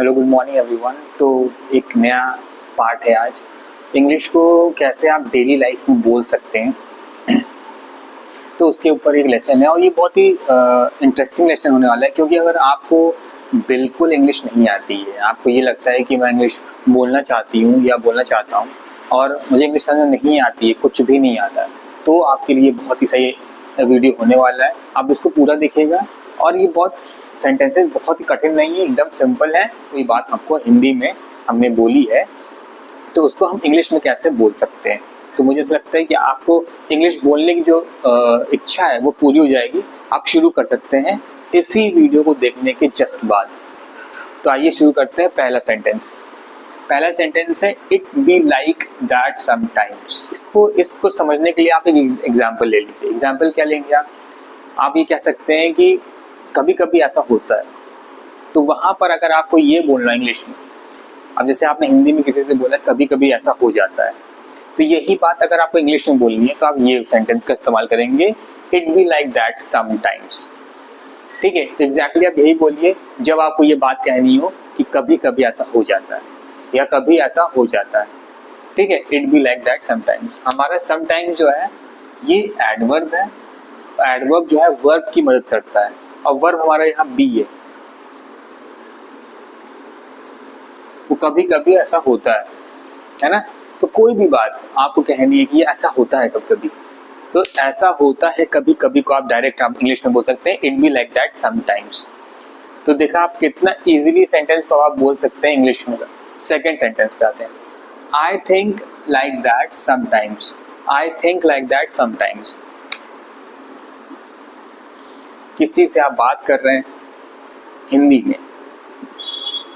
Hello, good morning everyone. तो एक नया पार्ट है आज। इंग्लिश को कैसे आप डेली लाइफ में बोल सकते हैं, तो उसके ऊपर एक लेसन है और ये बहुत ही इंटरेस्टिंग लेसन होने वाला है, क्योंकि अगर आपको बिल्कुल इंग्लिश नहीं आती है, आपको ये लगता है कि मैं इंग्लिश बोलना चाहती हूँ या बोलना चाहता हूँ और मुझे इंग्लिश समझ में नहीं आती है, कुछ भी नहीं आता है, तो आपके लिए बहुत ही सही वीडियो होने वाला है। आप इसको पूरा देखिएगा। और ये बहुत सेंटेंसेस बहुत ही कठिन नहीं है, एकदम सिंपल है। कोई बात हमको हिंदी में हमने बोली है तो उसको हम इंग्लिश में कैसे बोल सकते हैं। तो मुझे ऐसा लगता है कि आपको इंग्लिश बोलने की जो इच्छा है वो पूरी हो जाएगी। आप शुरू कर सकते हैं इसी वीडियो को देखने के जस्ट बाद। तो आइए शुरू करते हैं। पहला पहला सेंटेंस है it be like that sometimes. इसको समझने के लिए आप एक एग्जाम्पल ले लीजिए। एग्जाम्पल क्या लेंगे आप ये कह सकते हैं कि कभी कभी ऐसा होता है। तो वहाँ पर अगर आपको ये बोलना इंग्लिश में, अब जैसे आपने हिंदी में किसी से बोला कभी कभी ऐसा हो जाता है, तो यही बात अगर आपको इंग्लिश में बोलनी है तो आप ये सेंटेंस का इस्तेमाल करेंगे, it be like that sometimes. ठीक है, तो एग्जैक्टली आप यही बोलिए जब आपको ये बात कहनी हो कि कभी कभी ऐसा हो जाता है या कभी ऐसा हो जाता है। ठीक है, it be like that sometimes. हमारा समटाइम्स जो है ये एडवर्ब है। एडवर्ब जो है वर्ब की मदद करता है और वर्ब हमारा यहाँ बी है। वो कभी कभी ऐसा होता है ना। तो कोई भी बात आपको कहनी है कि ये ऐसा होता है कभी कभी, तो ऐसा होता है कभी कभी को आप डायरेक्ट आप इंग्लिश में बोल सकते हैं, it be like that sometimes. तो देखा आप कितना इजीली सेंटेंस को आप बोल सकते हैं इंग्लिश में। सेकेंड सेंटेंस पे आते हैं, I think like that sometimes. I think like that sometimes. किसी से आप बात कर रहे हैं हिंदी में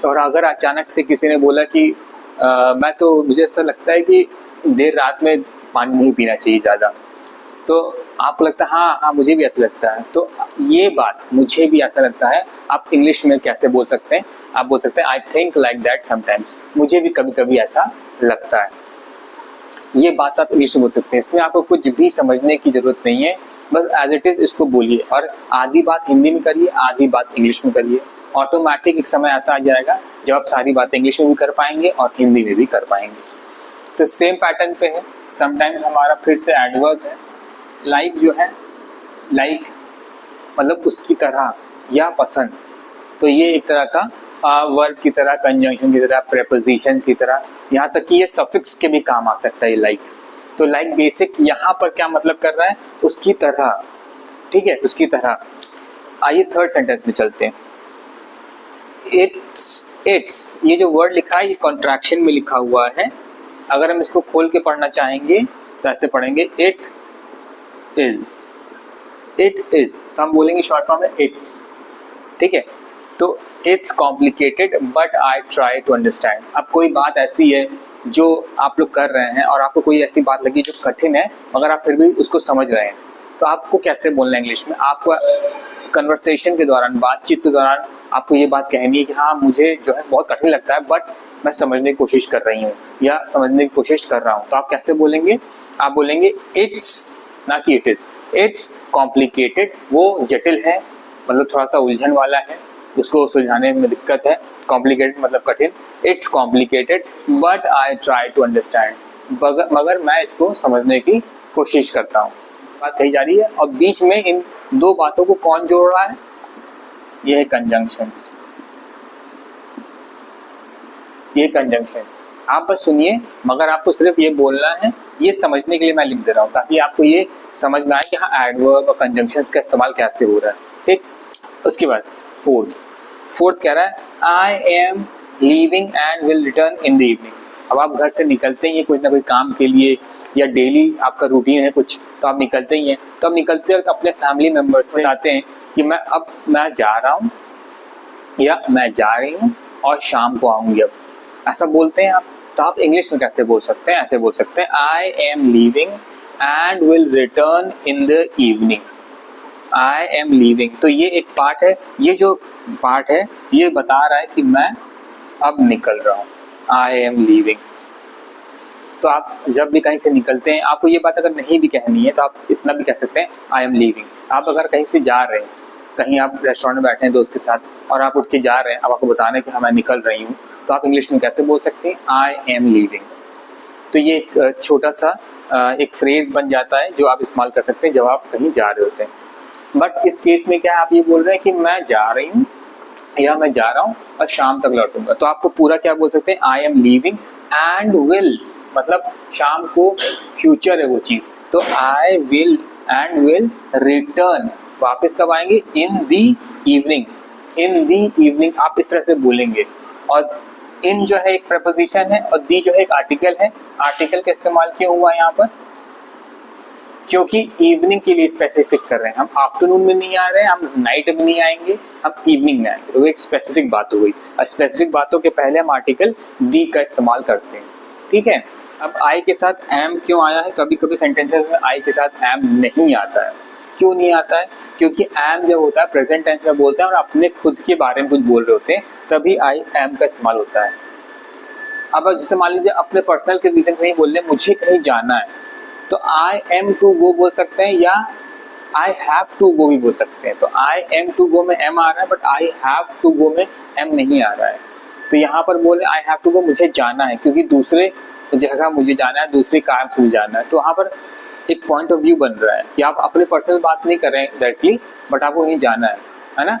और अगर अचानक से किसी ने बोला कि मुझे ऐसा लगता है कि देर रात में पानी नहीं पीना चाहिए ज़्यादा, तो आपको लगता है हाँ मुझे भी ऐसा लगता है। तो ये बात मुझे भी ऐसा लगता है आप इंग्लिश में कैसे बोल सकते हैं? आप बोल सकते हैं I think like that sometimes. मुझे भी कभी कभी ऐसा लगता है। ये बात आप इंग्लिश में बोल सकते हैं। इसमें आपको कुछ भी समझने की जरूरत नहीं है, बस एज इट इज इसको बोलिए और आधी बात हिंदी में करिए, आधी बात इंग्लिश में करिए। ऑटोमेटिक एक समय ऐसा आ जाएगा जब आप सारी बातें इंग्लिश में भी कर पाएंगे और हिंदी में भी कर पाएंगे। तो सेम पैटर्न पे है। समटाइम्स हमारा फिर से एडवर्ब है। लाइक जो है, लाइक मतलब उसकी तरह या पसंद, तो ये एक तरह का वर्ब की तरह, कंजंक्शन की तरह, प्रेपोजिशन की तरह, यहाँ तक कि ये सफिक्स के भी काम आ सकता है लाइक। तो लाइक बेसिक यहाँ पर क्या मतलब कर रहा है? उसकी तरह। ठीक है, उसकी तरह। आइए थर्ड सेंटेंस में चलते हैं। इट्स ये जो वर्ड लिखा है ये कॉन्ट्रैक्शन में लिखा हुआ है। अगर हम इसको खोल के पढ़ना चाहेंगे तो ऐसे पढ़ेंगे, इट इज। तो हम बोलेंगे शॉर्ट फॉर्म में इट्स। ठीक है, तो it's complicated but I try to understand. अब कोई बात ऐसी है जो आप लोग कर रहे हैं और आपको कोई ऐसी बात लगी जो कठिन है, मगर आप फिर भी उसको समझ रहे हैं, तो आपको कैसे बोलना है इंग्लिश में? आपको कन्वर्सेशन के दौरान, बातचीत के दौरान आपको ये बात कहनी है कि हाँ मुझे जो है बहुत कठिन लगता है बट मैं समझने की कोशिश कर रही हूँ या समझने की कोशिश कर रहा हूँ। तो आप कैसे बोलेंगे? आप बोलेंगे इट्स, ना कि इट इज। इट्स कॉम्प्लिकेटेड, वो जटिल है, मतलब थोड़ा सा उलझन वाला है, उसको सुलझाने में दिक्कत है। कॉम्प्लिकेटेड मतलब कठिन। It's complicated but I try to understand, मगर मैं इसको समझने की कोशिश करता हूँ। बात कही जा रही है और बीच में इन दो बातों को कौन जोड़ रहा है? ये है कंजंक्शंस। ये कंजंक्शन आप बस सुनिए, मगर आपको सिर्फ ये बोलना है। ये समझने के लिए मैं लिख दे रहा हूँ ताकि आपको ये समझ में आए कि हाँ एडवर्ब और कंजंक्शंस का इस्तेमाल कैसे हो रहा है। ठीक, उसके बाद फोर्थ कह रहा है I am leaving and will return in the evening. अब आप घर से निकलते ही कुछ ना कोई काम के लिए या डेली आपका रूटीन है कुछ, तो आप निकलते ही हैं। तो आप निकलते वक्त अपने फैमिली मेम्बर्स से बताते हैं कि मैं जा रहा हूँ या मैं जा रही हूँ और शाम को आऊँगी। अब ऐसा बोलते हैं आप। तो आप इंग्लिश में कैसे बोल सकते हैं? ऐसे बोल सकते हैं I am leaving and will return in the evening. I am leaving, तो ये एक पार्ट है। ये जो पार्ट है ये बता रहा है कि मैं अब निकल रहा हूँ। I am leaving. तो आप जब भी कहीं से निकलते हैं, आपको ये बात अगर नहीं भी कहनी है तो आप इतना भी कह सकते हैं आई एम लीविंग। आप अगर कहीं से जा रहे हैं कहीं आप रेस्टोरेंट में बैठे हैं दोस्त के साथ और आप उठ के जा रहे हैं, अब आपको बताना है कि हाँ मैं निकल रही हूँ, तो आप इंग्लिश में कैसे बोल सकते हैं? I am leaving. तो ये एक छोटा सा एक फ्रेज बन जाता है जो आप इस्तेमाल कर सकते हैं जब आप कहीं जा रहे होते हैं। बट इस केस में क्या है, आप ये बोल रहे हैं कि मैं जा रही हूँ या मैं जा रहा हूँ और शाम तक लौटूंगा, तो आपको पूरा क्या बोल सकते हैं? I am leaving and will, मतलब शाम को फ्यूचर है वो चीज, तो I will and will return, वापस कब आएंगे? इन दी इवनिंग। इन दी इवनिंग आप इस तरह से बोलेंगे। और इन जो है एक प्रपोजिशन है और दी जो है एक आर्टिकल है। आर्टिकल का इस्तेमाल क्यों हुआ यहाँ पर? क्योंकि इवनिंग के लिए स्पेसिफिक कर रहे हैं, हम आफ्टरनून में नहीं आ रहे हैं, हम नाइट में नहीं आएंगे, हम इवनिंग में आएंगे, तो वो एक स्पेसिफिक बात हो गई। और स्पेसिफिक बातों के पहले हम आर्टिकल दी का इस्तेमाल करते हैं, ठीक है। अब आई के साथ एम क्यों आया है? कभी कभी सेंटेंसेस में आई के साथ एम नहीं आता है। क्यों नहीं आता है? क्योंकि एम जब होता है प्रेजेंट टेंस में बोलते हैं और अपने खुद के बारे में कुछ बोल रहे होते हैं, तभी आई एम का इस्तेमाल होता है। अब जैसे मान लीजिए अपने पर्सनल के रीजन नहीं बोल रहे, मुझे कहीं जाना है, तो आई एम टू गो बोल सकते हैं या आई हैव टू गो भी बोल सकते हैं। तो आई एम टू गो में एम आ रहा है, but I have to go में एम नहीं आ रहा है। तो यहाँ पर बोल रहे आई हैव टू गो, मुझे जाना है, क्योंकि दूसरे जगह मुझे जाना है, दूसरे काम से मुझे जाना है। तो वहाँ पर एक पॉइंट ऑफ व्यू बन रहा है कि आप अपने पर्सनल बात नहीं कर रहे हैं डायरेक्टली, बट आपको कहीं जाना है ना।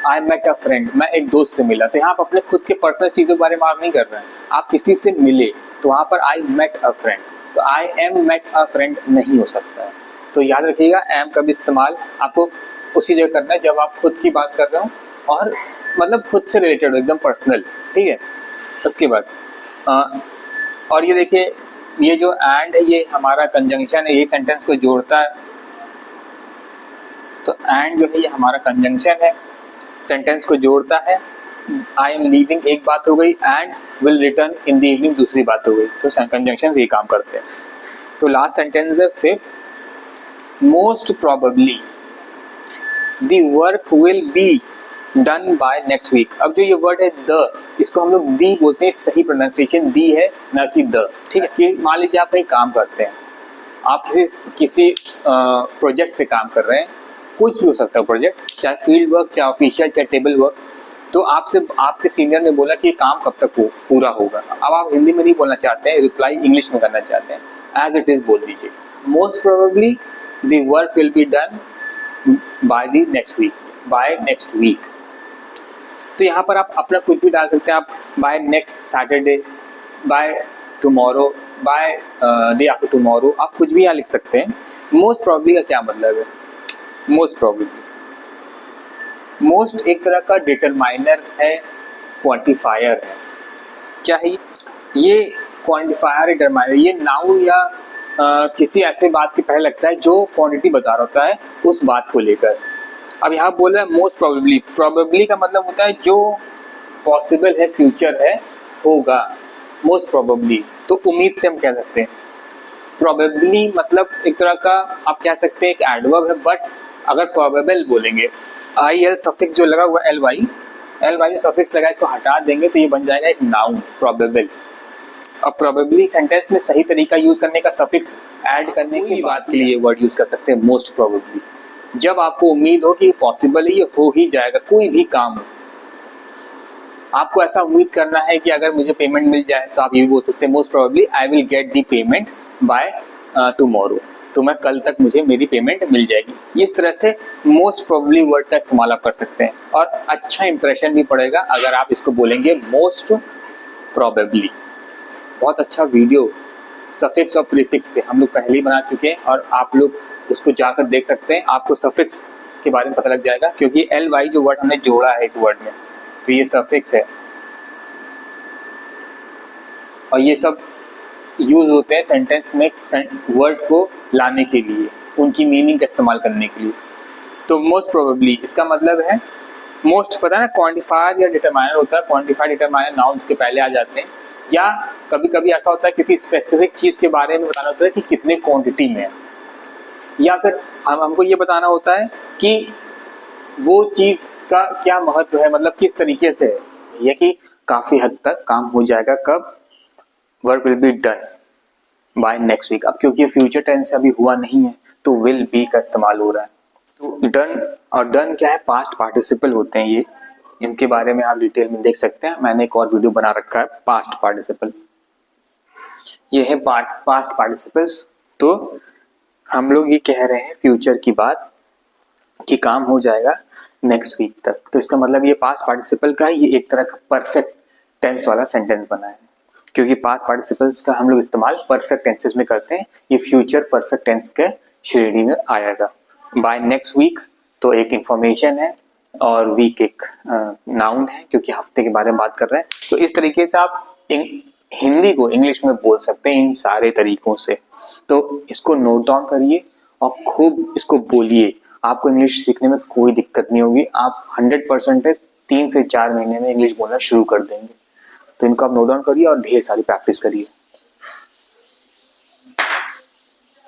आई मेट अ फ्रेंड, मैं एक दोस्त से मिला, तो यहाँ आप अपने खुद के पर्सनल चीज़ों के बारे में बात नहीं कर रहे हैं, आप किसी से मिले, तो वहाँ पर आई मेट अ फ्रेंड। तो I am met a friend नहीं हो सकता है। तो याद रखिएगा एम का भी इस्तेमाल आपको उसी जगह करना है जब आप खुद की बात कर रहे हो और मतलब खुद से रिलेटेड हो, एकदम पर्सनल, ठीक है। उसके बाद और ये देखिए, ये जो एंड है ये हमारा कंजंक्शन है, ये सेंटेंस को जोड़ता है। तो एंड जो है ये हमारा कंजंक्शन है, सेंटेंस को जोड़ता है। आई एम लीविंग एक बात हो गई, and will return in the evening दूसरी बात हो गई। तो कंजंक्शन ये काम करते हैं। तो लास्ट सेंटेंस है fifth, most probably the work will be done by next week. अब जो ये वर्ड है द, इसको हम लोग दी बोलते हैं, सही प्रोनाउंसिएशन दी है ना कि द, ठीक है। कि मान लीजिए आप कहीं काम करते हैं, आप किसी प्रोजेक्ट पे काम कर रहे हैं, कुछ भी हो सकता है प्रोजेक्ट, चाहे फील्ड वर्क, चाहे ऑफिशियल, चाहे टेबल वर्क। तो आपसे आपके सीनियर ने बोला कि ये काम कब तक पूरा होगा। अब आप हिंदी में नहीं बोलना चाहते हैं, रिप्लाई इंग्लिश में करना चाहते हैं, एज इट इज बोल दीजिए, most probably the work will be done by the next week, by next week. तो यहाँ पर आप अपना कुछ भी डाल सकते हैं, आप by next Saturday, by tomorrow, by day after tomorrow, आप कुछ भी यहाँ लिख सकते हैं। मोस्ट प्रोबेबली का क्या मतलब है? मोस्ट प्रोबेबली, मोस्ट एक तरह का डिटरमाइनर है, क्वांटिफायर है। क्या है ये? क्वांटिफायर, डिटरमाइनर, ये नाउन या किसी ऐसे बात के पहले लगता है जो क्वांटिटी बता रहा होता है उस बात को लेकर। अब यहाँ बोल रहा है मोस्ट प्रोबेबली, प्रोबेबली का मतलब होता है जो पॉसिबल है, फ्यूचर है, होगा, मोस्ट प्रोबेबली। तो उम्मीद से हम कह सकते हैं। प्रोबेबली मतलब एक तरह का आप कह सकते हैं एक एडवर्ब है, बट अगर प्रोबेबल बोलेंगे, आई एल सफिक्स जो लगा हुआ एल वाई जो सफिक्स लगा, इसको हटा देंगे तो ये बन जाएगा एक नाउन, प्रोबेबल। अब प्रोबेबली सेंटेंस में सही तरीका यूज करने का, सफिक्स ऐड करने की बात के लिए वर्ड यूज कर सकते हैं मोस्ट प्रोबेबली। जब आपको उम्मीद हो कि पॉसिबल है, ये हो ही जाएगा, कोई भी काम हो, आपको ऐसा उम्मीद करना है कि अगर मुझे पेमेंट मिल जाए, तो आप ये भी बोल सकते हैं most probably I will get the payment by tomorrow, तो मैं कल तक मुझे मेरी पेमेंट मिल जाएगी। इस तरह से मोस्ट प्रोबेबली वर्ड का इस्तेमाल आप कर सकते हैं और अच्छा इंप्रेशन भी पड़ेगा अगर आप इसको बोलेंगे मोस्ट प्रोबेबली। बहुत अच्छा वीडियो सफिक्स और प्रीफिक्स पे हम लोग पहले ही बना चुके हैं और आप लोग उसको जाकर देख सकते हैं, आपको सफिक्स के बारे में पता लग जाएगा, क्योंकि एल वाई जो वर्ड हमने जोड़ा है इस वर्ड में, तो ये सफिक्स है और ये सब यूज होते हैं सेंटेंस में वर्ड को लाने के लिए, उनकी मीनिंग का इस्तेमाल करने के लिए। तो मोस्ट प्रोबेबली इसका मतलब है, मोस्ट पता है ना, क्वांटिफायर या डिटरमाइनर होता है, क्वांटिफायर डिटरमाइनर नाउन्स के पहले आ जाते हैं, या कभी कभी ऐसा होता है किसी स्पेसिफिक चीज के बारे में बताना होता है कि कितने क्वांटिटी में है, या फिर हमको ये बताना होता है कि वो चीज का क्या महत्व है, मतलब किस तरीके से है, यह कि काफी हद तक काम हो जाएगा कब, work will be done by next week. अब क्योंकि फ्यूचर टेंस अभी हुआ नहीं है तो विल बी का इस्तेमाल हो रहा है। तो डन, और डन क्या है, पास्ट पार्टिसिपल होते हैं ये, इनके बारे में आप डिटेल में देख सकते हैं, मैंने एक और वीडियो बना रखा है पास्ट पार्टिसिपल। ये है पास्ट पार्टिसिपल्स। तो हम लोग ये कह रहे हैं फ्यूचर की बात कि काम हो जाएगा नेक्स्ट वीक तक, तो इसका मतलब ये पास्ट पार्टिसिपल का ये एक तरह का परफेक्ट टेंस वाला सेंटेंस बना है, क्योंकि पास्ट पार्टिसिपल्स का हम लोग इस्तेमाल परफेक्ट टेंसेस में करते हैं, ये फ्यूचर परफेक्ट टेंस के श्रेणी में आएगा। बाय नेक्स्ट वीक तो एक इंफॉर्मेशन है और वीक एक नाउन है, क्योंकि हफ्ते के बारे में बात कर रहे हैं। तो इस तरीके से आप हिंदी को इंग्लिश में बोल सकते हैं इन सारे तरीकों से। तो इसको नोट डाउन करिए और खूब इसको बोलिए, आपको इंग्लिश सीखने में कोई दिक्कत नहीं होगी, आप 100% 3 से 4 महीने में इंग्लिश बोलना शुरू कर देंगे। तो इनको आप नोट डाउन करिए और ढेर सारी प्रैक्टिस करिए।